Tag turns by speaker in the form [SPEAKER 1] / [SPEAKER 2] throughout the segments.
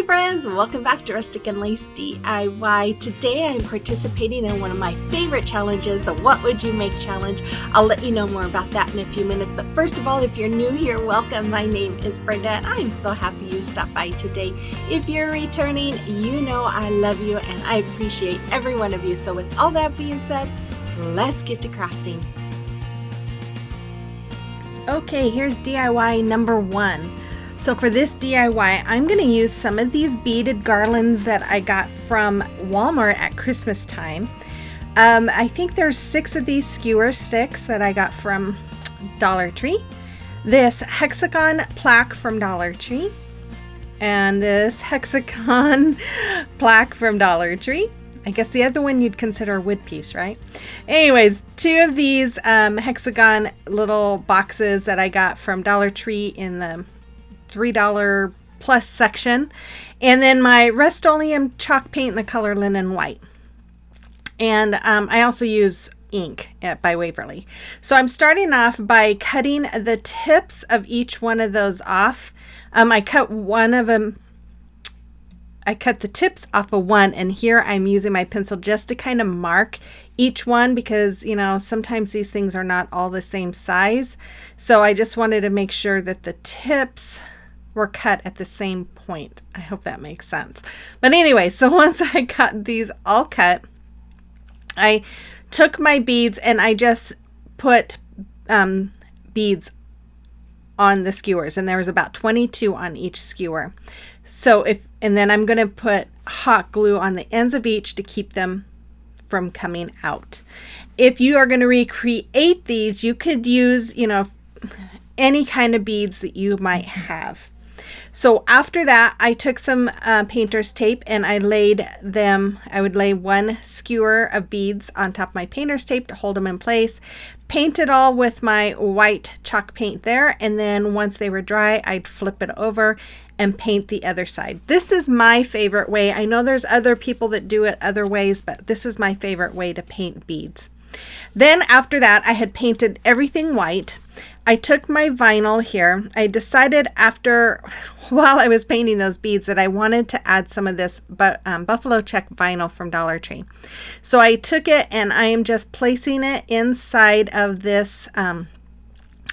[SPEAKER 1] Hi friends, welcome back to Rustic and Lace DIY. Today I'm participating in one of my favorite challenges, the What Would You Make Challenge. I'll let you know more about that in a few minutes, but first of all, if you're new here, welcome. My name is Brenda and I'm so happy you stopped by today. If you're returning, you know I love you and I appreciate every one of you. So with all that being said, let's get to crafting. Okay, here's DIY number 1. So for this DIY, I'm going to use some of these beaded garlands that I got from Walmart at Christmas time. I think there's 6 of these skewer sticks that I got from Dollar Tree. This Hexagon plaque from Dollar Tree. And this Hexagon plaque from Dollar Tree. I guess the other one you'd consider a wood piece, right? Anyways, 2 of these Hexagon little boxes that I got from Dollar Tree in the $3 plus section, and then my Rust-Oleum chalk paint in the color linen white, and I also use ink by Waverly. So I'm starting off by cutting the tips of each one of those off. I cut the tips off of one, and here I'm using my pencil just to kind of mark each one because, you know, sometimes these things are not all the same size. So I just wanted to make sure that the tips were cut at the same point. I hope that makes sense. But anyway, so once I got these all cut, I took my beads and I just put beads on the skewers, and there was about 22 on each skewer. So and then I'm going to put hot glue on the ends of each to keep them from coming out. If you are going to recreate these, you could use, you know, any kind of beads that you might have. So after that, I took some painter's tape and I would lay one skewer of beads on top of my painter's tape to hold them in place, paint it all with my white chalk paint there, and then once they were dry, I'd flip it over and paint the other side. This is my favorite way. I know there's other people that do it other ways, but this is my favorite way to paint beads. Then after that, I had painted everything white. I took my vinyl here. I decided while I was painting those beads that I wanted to add some of this buffalo check vinyl from Dollar Tree. So I took it and I am just placing it inside of this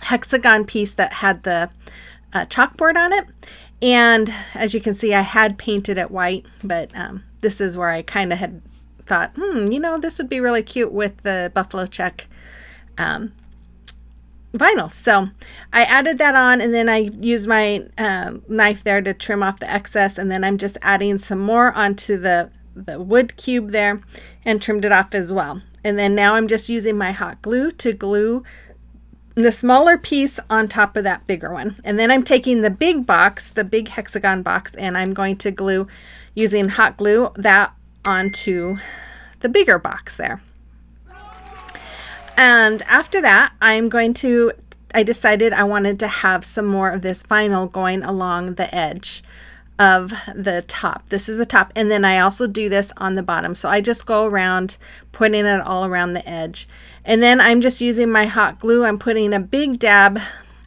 [SPEAKER 1] hexagon piece that had the chalkboard on it. And as you can see, I had painted it white, but this is where I kind of had thought, you know, this would be really cute with the buffalo check vinyl. So I added that on, and then I used my knife there to trim off the excess, and then I'm just adding some more onto the wood cube there and trimmed it off as well. And then now I'm just using my hot glue to glue the smaller piece on top of that bigger one. And then I'm taking the big box, the big hexagon box, and I'm going to glue using hot glue that onto the bigger box there. And after that, I decided I wanted to have some more of this vinyl going along the edge of the top. This is the top. And then I also do this on the bottom. So I just go around putting it all around the edge. And then I'm just using my hot glue. I'm putting a big dab.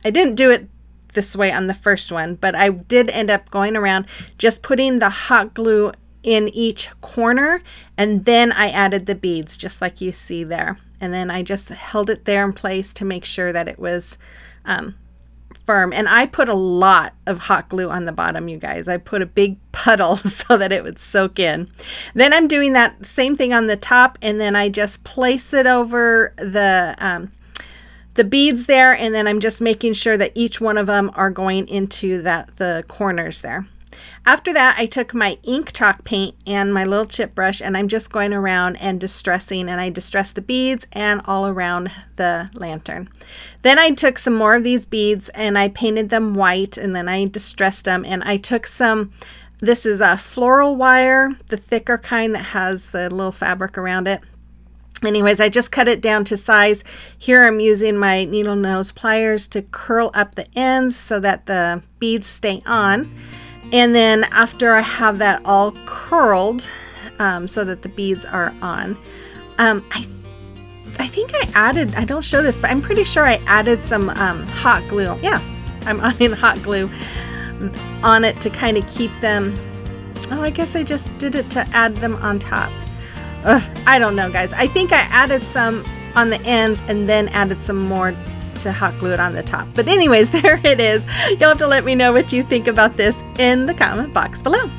[SPEAKER 1] I didn't do it this way on the first one, but I did end up going around just putting the hot glue in each corner, and then I added the beads just like you see there, and then I just held it there in place to make sure that it was firm. And I put a lot of hot glue on the bottom, you guys. I put a big puddle so that it would soak in. Then I'm doing that same thing on the top, and then I just place it over the beads there, and then I'm just making sure that each one of them are going into the corners there. After that, I took my ink chalk paint and my little chip brush, and I'm just going around and distressing, and I distressed the beads and all around the lantern. Then I took some more of these beads and I painted them white, and then I distressed them, and I took this is a floral wire, the thicker kind that has the little fabric around it. Anyways, I just cut it down to size. Here I'm using my needle nose pliers to curl up the ends so that the beads stay on. And then after I have that all curled so that the beads are on, I think I added, I don't show this, but I'm pretty sure I added some hot glue. Yeah, I'm adding hot glue on it to kind of keep them Oh, I guess I just did it to add them on top. I don't know, guys. I think I added some on the ends and then added some more to hot glue it on the top. But anyways, there it is. You'll have to let me know what you think about this in the comment box below.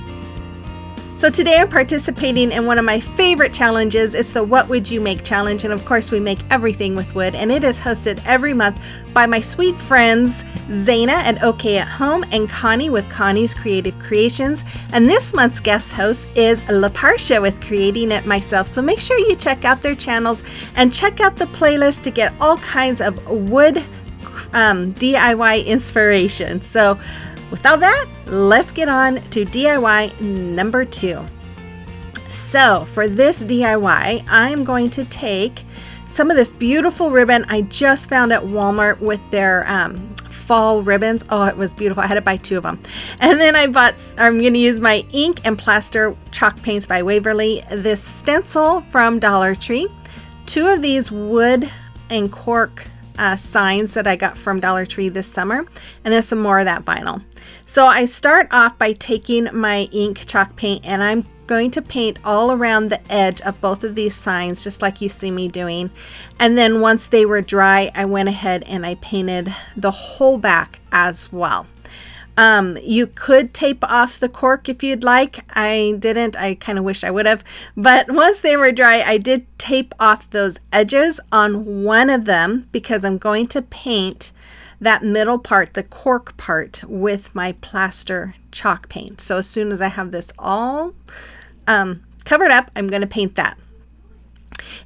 [SPEAKER 1] So today I'm participating in one of my favorite challenges. It's the What Would You Make challenge. And of course we make everything with wood, and it is hosted every month by my sweet friends Zana at OK at Home and Connie with Connie's Creative Creations. And this month's guest host is LaParsha with Creating It Myself. So make sure you check out their channels and check out the playlist to get all kinds of wood DIY inspiration. So with all that, let's get on to DIY number 2. So for this DIY, I'm going to take some of this beautiful ribbon I just found at Walmart with their fall ribbons. Oh, it was beautiful. I had to buy 2 of them. And then I'm going to use my ink and plaster chalk paints by Waverly, this stencil from Dollar Tree, 2 of these wood and cork signs that I got from Dollar Tree this summer, and then some more of that vinyl. So I start off by taking my ink chalk paint, and I'm going to paint all around the edge of both of these signs, just like you see me doing. And then once they were dry, I went ahead and I painted the whole back as well. You could tape off the cork if you'd like. I didn't. I kind of wish I would have. But once they were dry, I did tape off those edges on one of them because I'm going to paint that middle part, the cork part, with my plaster chalk paint. So as soon as I have this all covered up, I'm going to paint that.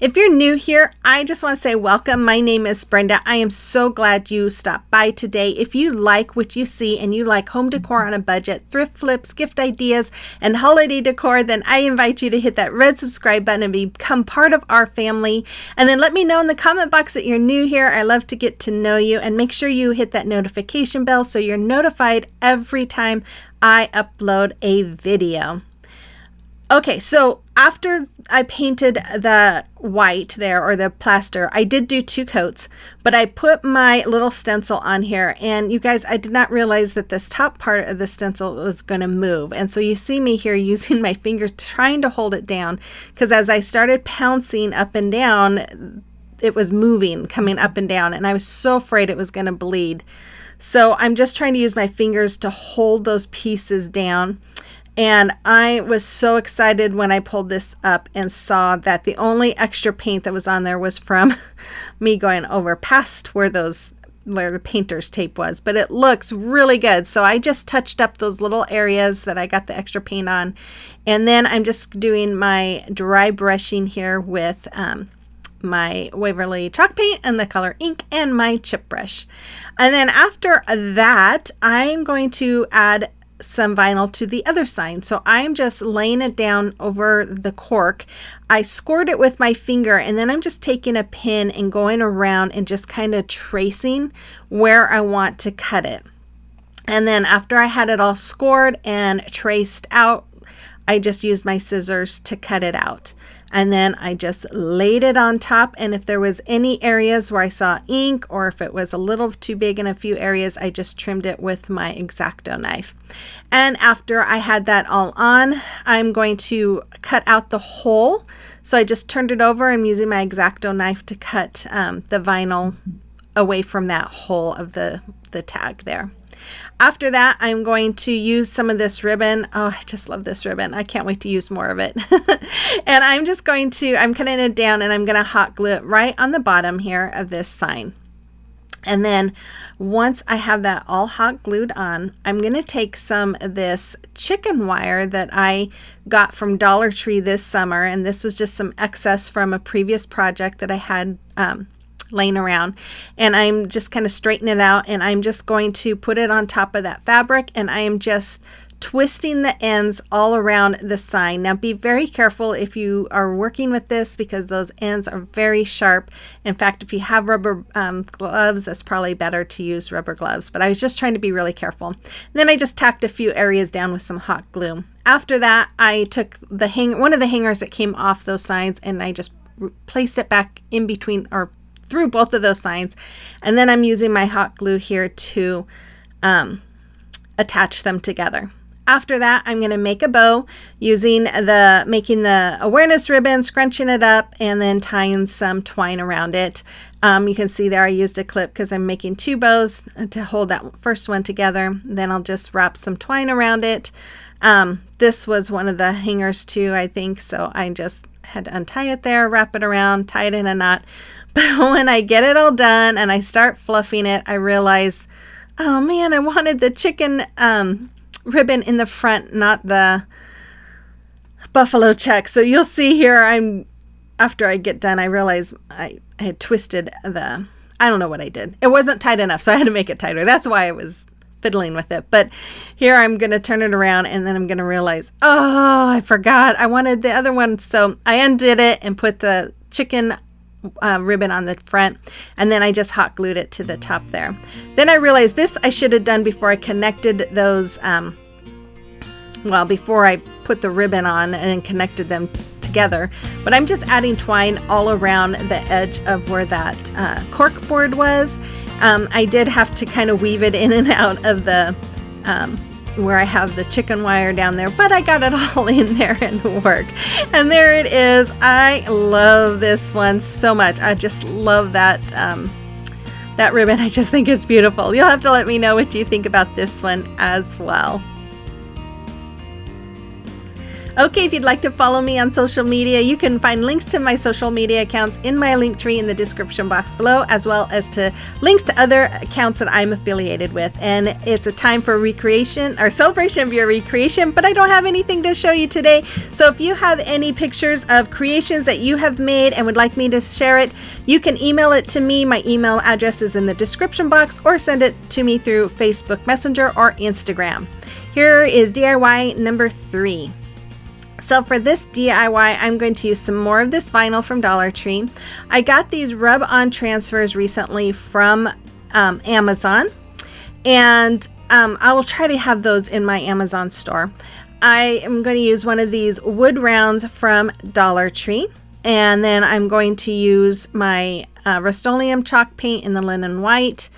[SPEAKER 1] If you're new here, I just want to say welcome. My name is Brenda. I am so glad you stopped by today. If you like what you see and you like home decor on a budget, thrift flips, gift ideas, and holiday decor, then I invite you to hit that red subscribe button and become part of our family. And then let me know in the comment box that you're new here. I love to get to know you, and make sure you hit that notification bell so you're notified every time I upload a video. Okay, so after I painted the white there, or the plaster, I did do 2 coats, but I put my little stencil on here, and you guys, I did not realize that this top part of the stencil was going to move. And so you see me here using my fingers trying to hold it down, because as I started pouncing up and down, it was moving, coming up and down, and I was so afraid it was going to bleed. So I'm just trying to use my fingers to hold those pieces down. And I was so excited when I pulled this up and saw that the only extra paint that was on there was from me going over past where the painter's tape was, but it looks really good. So I just touched up those little areas that I got the extra paint on. And then I'm just doing my dry brushing here with my Waverly chalk paint and the color ink and my chip brush. And then after that, I'm going to add some vinyl to the other side. So I'm just laying it down over the cork. I scored it with my finger, and then I'm just taking a pin and going around and just kind of tracing where I want to cut it. And then after I had it all scored and traced out, I just used my scissors to cut it out. And then I just laid it on top, and if there was any areas where I saw ink, or if it was a little too big in a few areas, I just trimmed it with my X-Acto knife. And after I had that all on, I'm going to cut out the hole. So I just turned it over and I'm using my X-Acto knife to cut the vinyl away from that hole of the tag there. After that, I'm going to use some of this ribbon. Oh, I just love this ribbon. I can't wait to use more of it. And I'm cutting it down, and I'm going to hot glue it right on the bottom here of this sign. And then once I have that all hot glued on, I'm going to take some of this chicken wire that I got from Dollar Tree this summer. And this was just some excess from a previous project that I had laying around, and I'm just kind of straightening it out, and I'm just going to put it on top of that fabric, and I am just twisting the ends all around the sign. Now be very careful if you are working with this, because those ends are very sharp. In fact, if you have rubber gloves, that's probably better to use rubber gloves, but I was just trying to be really careful. And then I just tacked a few areas down with some hot glue. After that, I took one of the hangers that came off those signs, and I just placed it back in between, or through both of those signs, and then I'm using my hot glue here to attach them together. after that, I'm going to make a bow using making the awareness ribbon, scrunching it up, and then tying some twine around it. You can see there I used a clip because I'm making 2 bows to hold that first one together. Then I'll just wrap some twine around it. This was one of the hangers too, I think, so I just had to untie it there, wrap it around, tie it in a knot. But when I get it all done and I start fluffing it, I realize, oh man, I wanted the chicken ribbon in the front, not the buffalo check. So you'll see here, after I get done, I realize I had twisted I don't know what I did. It wasn't tight enough, so I had to make it tighter. That's why I was fiddling with it. But here I'm going to turn it around, and then I'm going to realize, oh, I forgot. I wanted the other one. So I undid it and put the chicken ribbon on the front, and then I just hot glued it to the top there. Then I realized this I should have done before I connected those, before I put the ribbon on and connected them together. But I'm just adding twine all around the edge of where that cork board was. I did have to kind of weave it in and out of the where I have the chicken wire down there, but I got it all in there and work. And there it is. I love this one so much. I just love that that ribbon. I just think it's beautiful. You'll have to let me know what you think about this one as well. Okay, if you'd like to follow me on social media, you can find links to my social media accounts in my link tree in the description box below, as well as to links to other accounts that I'm affiliated with. And it's a time for recreation or celebration of your recreation, but I don't have anything to show you today. So if you have any pictures of creations that you have made and would like me to share it, you can email it to me. My email address is in the description box, or send it to me through Facebook Messenger or Instagram. Here is DIY number 3. So for this DIY, I'm going to use some more of this vinyl from Dollar Tree. I got these rub-on transfers recently from Amazon, and I will try to have those in my Amazon store. I am going to use one of these wood rounds from Dollar Tree, and then I'm going to use my Rust-Oleum chalk paint in the linen white,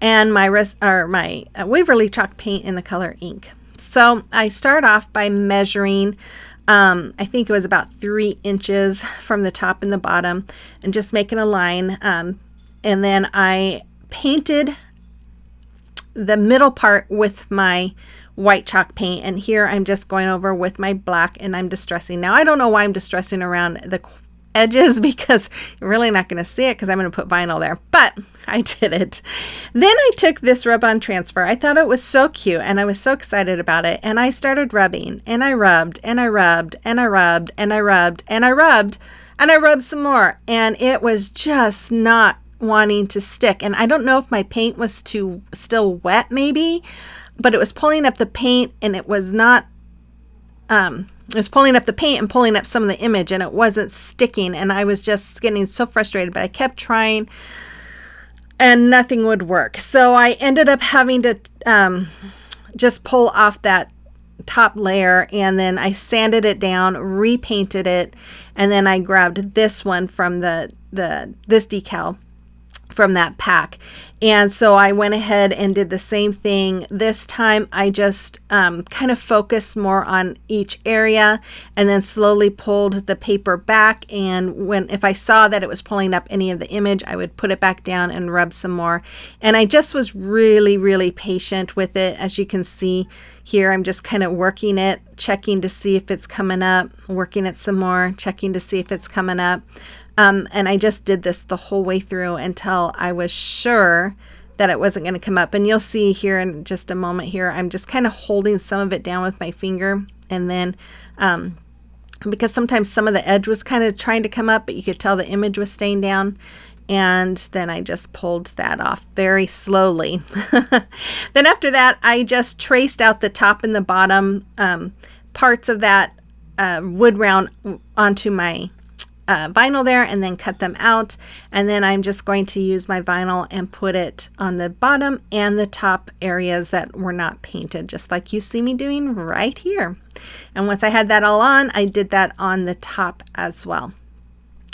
[SPEAKER 1] and my Waverly chalk paint in the color ink. So I start off by measuring, I think it was about 3 inches from the top and the bottom, and just making a line. And then I painted the middle part with my white chalk paint. And here I'm just going over with my black, and I'm distressing. Now, I don't know why I'm distressing around the edges, because you're really not going to see it because I'm going to put vinyl there, but I did it. Then I took this rub-on transfer. I thought it was so cute, and I was so excited about it, and I started rubbing, and I rubbed, and I rubbed, and I rubbed, and I rubbed, and I rubbed, and I rubbed some more, and it was just not wanting to stick. And I don't know if my paint was still wet maybe, but it was pulling up the paint, and it was not it was pulling up the paint and pulling up some of the image, and it wasn't sticking, and I was just getting so frustrated, but I kept trying and nothing would work. So I ended up having to just pull off that top layer, and then I sanded it down, repainted it, and then I grabbed this one from this decal from that pack. And so I went ahead and did the same thing. This time I just kind of focused more on each area, and then slowly pulled the paper back, and if I saw that it was pulling up any of the image, I would put it back down and rub some more. And I just was really, really patient with it. As you can see here, I'm just kind of working it, checking to see if it's coming up, working it some more, checking to see if it's coming up. And I just did this the whole way through until I was sure that it wasn't going to come up. And you'll see here in just a moment here, I'm just kind of holding some of it down with my finger. And then, because sometimes some of the edge was kind of trying to come up, but you could tell the image was staying down. And then I just pulled that off very slowly. Then after that, I just traced out the top and the bottom parts of that wood round onto my vinyl there, and then cut them out. And then I'm just going to use my vinyl and put it on the bottom and the top areas that were not painted, just like you see me doing right here. And once I had that all on, I did that on the top as well.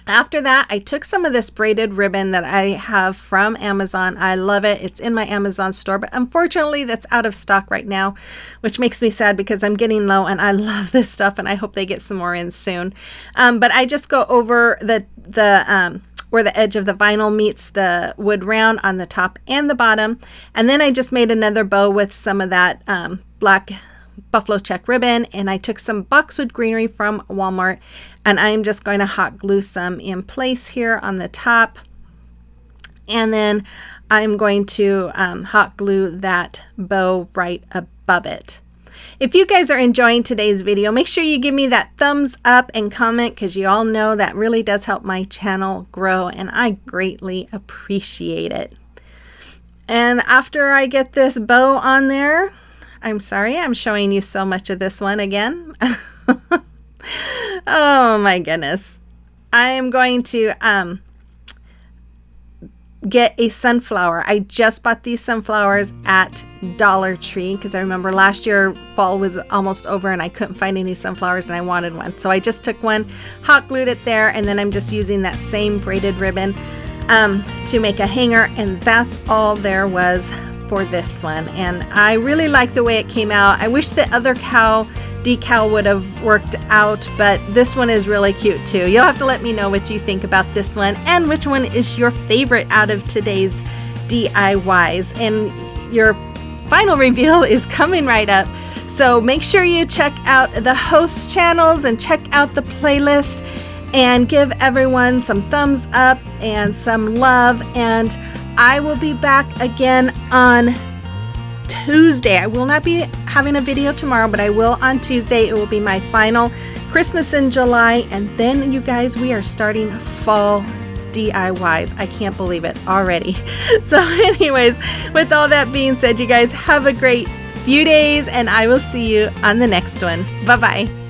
[SPEAKER 1] After that, I took some of this braided ribbon that I have from Amazon. I love it. It's in my Amazon store, but unfortunately that's out of stock right now, which makes me sad because I'm getting low and I love this stuff and I hope they get some more in soon. But I just go over the where the edge of the vinyl meets the wood round on the top and the bottom. And then I just made another bow with some of that black buffalo check ribbon, and I took some boxwood greenery from Walmart, and I'm just going to hot glue some in place here on the top, and then I'm going to hot glue that bow right above it. If you guys are enjoying today's video, make sure you give me that thumbs up and comment, because you all know that really does help my channel grow, and I greatly appreciate it. And after I get this bow on there, I'm sorry, I'm showing you so much of this one again. Oh my goodness. I am going to get a sunflower. I just bought these sunflowers at Dollar Tree because I remember last year fall was almost over and I couldn't find any sunflowers and I wanted one. So I just took one, hot glued it there, and then I'm just using that same braided ribbon to make a hanger, and that's all there was for this one. And I really like the way it came out. I wish the other cow decal would have worked out, but this one is really cute too. You'll have to let me know what you think about this one and which one is your favorite out of today's DIYs. And your final reveal is coming right up. So make sure you check out the host channels and check out the playlist and give everyone some thumbs up and some love. And I will be back again on Tuesday. I will not be having a video tomorrow, but I will on Tuesday. It will be my final Christmas in July. And then, you guys, we are starting fall DIYs. I can't believe it already. So anyways, with all that being said, you guys have a great few days, and I will see you on the next one. Bye-bye.